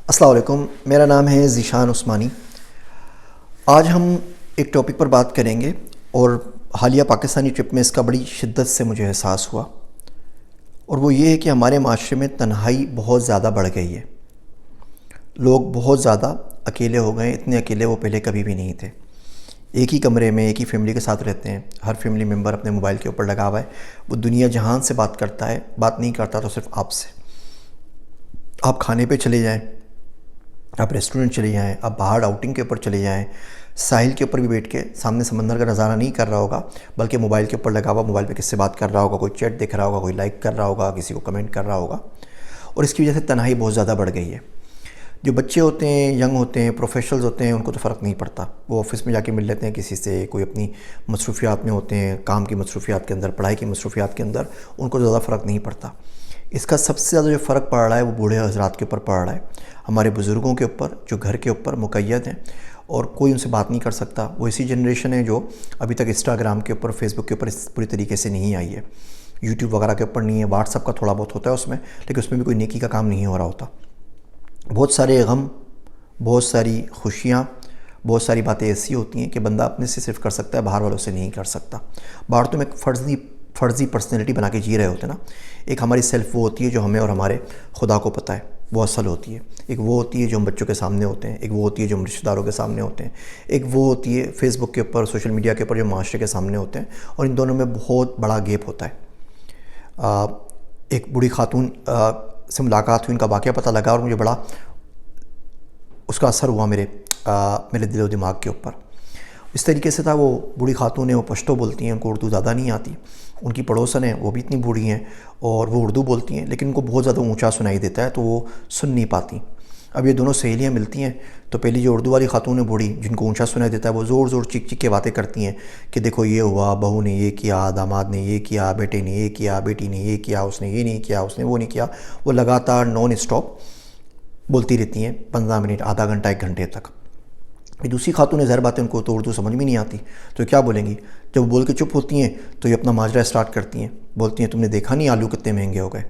السلام علیکم، میرا نام ہے ذیشان عثمانی۔ آج ہم ایک ٹاپک پر بات کریں گے اور حالیہ پاکستانی ٹرپ میں اس کا بڑی شدت سے مجھے احساس ہوا، اور وہ یہ ہے کہ ہمارے معاشرے میں تنہائی بہت زیادہ بڑھ گئی ہے۔ لوگ بہت زیادہ اکیلے ہو گئے ہیں، اتنے اکیلے وہ پہلے کبھی بھی نہیں تھے۔ ایک ہی کمرے میں ایک ہی فیملی کے ساتھ رہتے ہیں، ہر فیملی ممبر اپنے موبائل کے اوپر لگا ہوا ہے، وہ دنیا جہان سے بات کرتا ہے، بات نہیں کرتا تو صرف آپ سے۔ آپ کھانے پہ چلے جائیں، آپ ریسٹورنٹ چلے جائیں، آپ باہر آؤٹنگ کے اوپر چلے جائیں، ساحل کے اوپر بھی بیٹھ کے سامنے سمندر کا نظارہ نہیں کر رہا ہوگا، بلکہ موبائل کے اوپر لگا ہوا، موبائل پہ کس سے بات کر رہا ہوگا، کوئی چیٹ دیکھ رہا ہوگا، کوئی لائک کر رہا ہوگا، کسی کو کمنٹ کر رہا ہوگا، اور اس کی وجہ سے تنہائی بہت زیادہ بڑھ گئی ہے۔ جو بچے ہوتے ہیں، ینگ ہوتے ہیں، پروفیشنلز ہوتے ہیں، ان کو تو فرق نہیں پڑتا، وہ آفس میں جا کے مل لیتے ہیں کسی سے، کوئی اپنی مصروفیات میں ہوتے ہیں، کام کی مصروفیات کے اندر، پڑھائی کی مصروفیات کے اندر، ان کو زیادہ فرق نہیں پڑتا۔ اس کا سب سے زیادہ جو فرق پڑ رہا ہے وہ بوڑھے حضرات کے اوپر پڑ رہا ہے، ہمارے بزرگوں کے اوپر، جو گھر کے اوپر مقید ہیں اور کوئی ان سے بات نہیں کر سکتا۔ وہ ایسی جنریشن ہے جو ابھی تک انسٹاگرام کے اوپر، فیس بک کے اوپر اس پوری طریقے سے نہیں آئی ہے، یوٹیوب وغیرہ کے اوپر نہیں ہے، واٹس ایپ کا تھوڑا بہت ہوتا ہے اس میں، لیکن اس میں بھی کوئی نیکی کا کام نہیں ہو رہا ہوتا۔ بہت سارے غم، بہت ساری خوشیاں، بہت ساری باتیں ایسی ہوتی ہیں کہ بندہ اپنے سے صرف کر سکتا ہے، باہر والوں سے نہیں کر سکتا۔ باہر تو میں فرضی پرسنالٹی بنا کے جی رہے ہوتے ہیں نا۔ ایک ہماری سیلف وہ ہوتی ہے جو ہمیں اور ہمارے خدا کو پتہ ہے، وہ اصل ہوتی ہے۔ ایک وہ ہوتی ہے جو ہم بچوں کے سامنے ہوتے ہیں، ایک وہ ہوتی ہے جو ہم رشتہ داروں کے سامنے ہوتے ہیں، ایک وہ ہوتی ہے فیس بک کے اوپر، سوشل میڈیا کے اوپر جو معاشرے کے سامنے ہوتے ہیں، اور ان دونوں میں بہت بڑا گیپ ہوتا ہے۔ ایک بوڑھی خاتون سے ملاقات ہوئی، ان کا واقعہ پتہ لگا، اور مجھے بڑا اس کا اثر ہوا میرے دل و دماغ کے اوپر۔ اس طریقے سے تھا، وہ بوڑھی خاتون ہیں، وہ پشتو بولتی ہیں، ان کو اردو زیادہ نہیں آتی۔ ان کی پڑوسن ہیں، وہ بھی اتنی بوڑھی ہیں اور وہ اردو بولتی ہیں، لیکن ان کو بہت زیادہ اونچا سنائی دیتا ہے تو وہ سن نہیں پاتی۔ اب یہ دونوں سہیلیاں ملتی ہیں تو پہلی جو اردو والی خاتون ہے بوڑھی، جن کو اونچا سنائی دیتا ہے، وہ زور زور چیخ چیخ کے باتیں کرتی ہیں کہ دیکھو یہ ہوا، بہو نے یہ کیا، داماد نے یہ کیا، بیٹے نے یہ کیا، بیٹی نے یہ کیا، اس نے یہ نہیں کیا، اس نے وہ نہیں کیا۔ وہ لگاتار نان اسٹاپ بولتی رہتی ہیں، 15 منٹ، آدھا گھنٹہ، 1 گھنٹے تک۔ دوسری خاتون ظاہر بات ہے، ان کو تو اردو سمجھ میں نہیں آتی، تو کیا بولیں گی؟ جب وہ بول کے چپ ہوتی ہیں تو یہ اپنا ماجرا اسٹارٹ کرتی ہیں، بولتی ہیں تم نے دیکھا نہیں آلو کتنے مہنگے ہو گئے،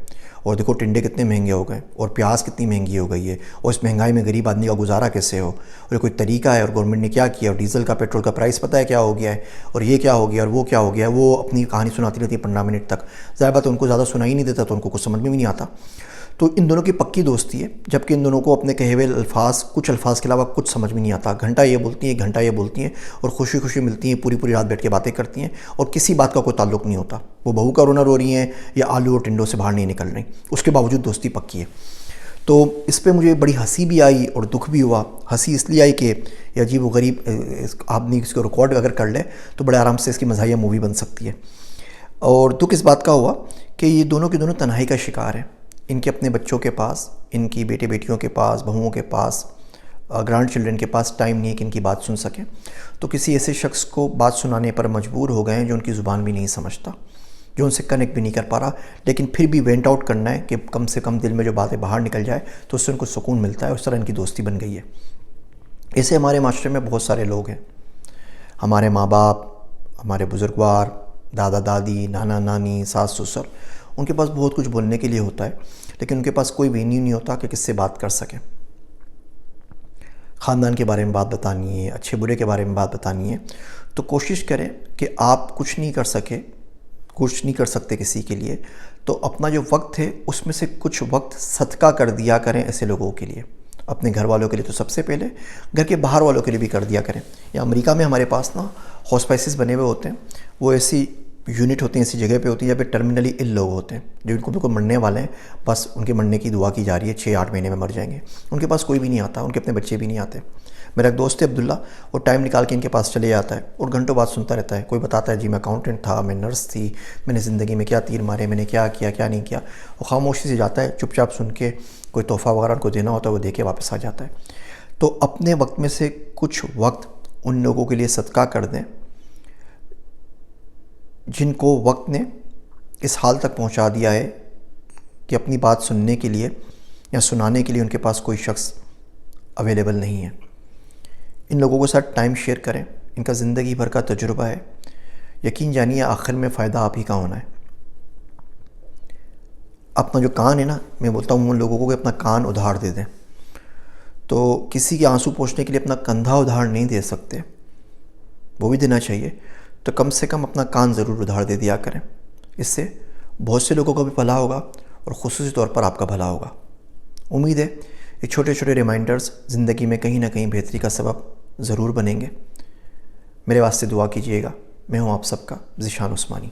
اور دیکھو ٹنڈے کتنے مہنگے ہو گئے، اور پیاز کتنی مہنگی ہو گئی ہے، اور اس مہنگائی میں غریب آدمی کا گزارا کیسے ہو، اور یہ کوئی طریقہ ہے، اور گورنمنٹ نے کیا کیا، اور ڈیزل کا، پیٹرول کا پرائس پتہ ہے کیا ہو گیا ہے، اور یہ کیا ہو گیا، اور وہ کیا ہو گیا ہے۔ وہ اپنی کہانی سناتی رہتی ہے 15 منٹ تک۔ ظاہر بات ہے ان کو زیادہ سنائی نہیں دیتا تو ان کو کچھ سمجھ میں بھی نہیں آتا۔ تو ان دونوں کی پکی دوستی ہے، جبکہ ان دونوں کو اپنے کہے ہوئے الفاظ، کچھ الفاظ کے علاوہ کچھ سمجھ میں نہیں آتا۔ گھنٹہ یہ بولتی ہیں، گھنٹہ یہ بولتی ہیں، اور خوشی خوشی ملتی ہیں، پوری پوری رات بیٹھ کے باتیں کرتی ہیں، اور کسی بات کا کوئی تعلق نہیں ہوتا۔ وہ بہو کا رونا رو رہی ہیں یا آلو اور ٹنڈوں سے باہر نہیں نکل رہی، اس کے باوجود دوستی پکی ہے۔ تو اس پہ مجھے بڑی ہنسی بھی آئی اور دکھ بھی ہوا۔ ہنسی اس لیے آئی کہ یہ عجیب و غریب، آپ نے اس کو ریکارڈ اگر کر لے تو بڑے آرام سے اس کی مزاحیہ مووی بن سکتی ہے۔ اور دکھ اس بات کا ہوا کہ یہ دونوں کے دونوں تنہائی کا شکار ہیں۔ ان کے اپنے بچوں کے پاس، ان کی بیٹے بیٹیوں کے پاس، بہوؤں کے پاس، گرانڈ چلڈرن کے پاس ٹائم نہیں ہے کہ ان کی بات سن سکیں۔ تو کسی ایسے شخص کو بات سنانے پر مجبور ہو گئے ہیں جو ان کی زبان بھی نہیں سمجھتا، جو ان سے کنیکٹ بھی نہیں کر پا رہا، لیکن پھر بھی وینٹ آؤٹ کرنا ہے کہ کم سے کم دل میں جو باتیں باہر نکل جائے تو اس سے ان کو سکون ملتا ہے۔ اس طرح ان کی دوستی بن گئی ہے۔ ایسے ہمارے معاشرے میں بہت سارے لوگ ہیں، ہمارے ماں باپ، ہمارے بزرگوار، دادا دادی، نانا نانی، ساس سسر، ان کے پاس بہت کچھ بولنے کے لیے ہوتا ہے، لیکن ان کے پاس کوئی وینیو نہیں ہوتا کہ کس سے بات کر سکیں۔ خاندان کے بارے میں بات بتانی ہے، اچھے برے کے بارے میں بات بتانی ہے، تو کوشش کریں کہ آپ کچھ نہیں کر سکتے کسی کے لیے، تو اپنا جو وقت ہے اس میں سے کچھ وقت صدقہ کر دیا کریں ایسے لوگوں کے لیے۔ اپنے گھر والوں کے لیے تو سب سے پہلے، گھر کے باہر والوں کے لیے بھی کر دیا کریں۔ یا امریکہ میں ہمارے پاس نا ہاسپائسز بنے ہوئے ہوتے ہیں، وہ ایسی یونٹ ہوتی ہیں، ایسی جگہ پہ ہوتی ہیں جہاں پہ ٹرمینلی ال لوگ ہوتے ہیں، جو ان کو بالکل مرنے والے ہیں، بس ان کے مرنے کی دعا کی جا رہی ہے، 6-8 مہینے میں مر جائیں گے۔ ان کے پاس کوئی بھی نہیں آتا، ان کے اپنے بچے بھی نہیں آتے۔ میرا ایک دوست ہے عبداللہ، وہ ٹائم نکال کے ان کے پاس چلے جاتا ہے اور گھنٹوں بات سنتا رہتا ہے۔ کوئی بتاتا ہے جی میں اکاؤنٹنٹ تھا، میں نرس تھی، میں نے زندگی میں کیا تیر مارے، میں نے کیا کیا کیا نہیں کیا۔ وہ خاموشی سے جاتا ہے، چپ چاپ سن کے، کوئی تحفہ وغیرہ ان کو دینا ہوتا ہے وہ دے کے واپس آ جاتا ہے۔ تو اپنے وقت میں سے کچھ وقت ان لوگوں کے لیے صدقہ کر دیں جن کو وقت نے اس حال تک پہنچا دیا ہے کہ اپنی بات سننے کے لیے یا سنانے کے لیے ان کے پاس کوئی شخص اویلیبل نہیں ہے۔ ان لوگوں کے ساتھ ٹائم شیئر کریں، ان کا زندگی بھر کا تجربہ ہے، یقین جانیے آخر میں فائدہ آپ ہی کا ہونا ہے۔ اپنا جو کان ہے نا، میں بولتا ہوں ان لوگوں کو کہ اپنا کان ادھار دے دیں۔ تو کسی کے آنسو پوچھنے کے لیے اپنا کندھا ادھار نہیں دے سکتے، وہ بھی دینا چاہیے، تو کم سے کم اپنا کان ضرور ادھار دے دیا کریں۔ اس سے بہت سے لوگوں کا بھی بھلا ہوگا اور خصوصی طور پر آپ کا بھلا ہوگا۔ امید ہے یہ چھوٹے چھوٹے ریمائنڈرز زندگی میں کہیں نہ کہیں بہتری کا سبب ضرور بنیں گے۔ میرے واسطے دعا کیجیے گا۔ میں ہوں آپ سب کا ذیشان عثمانی۔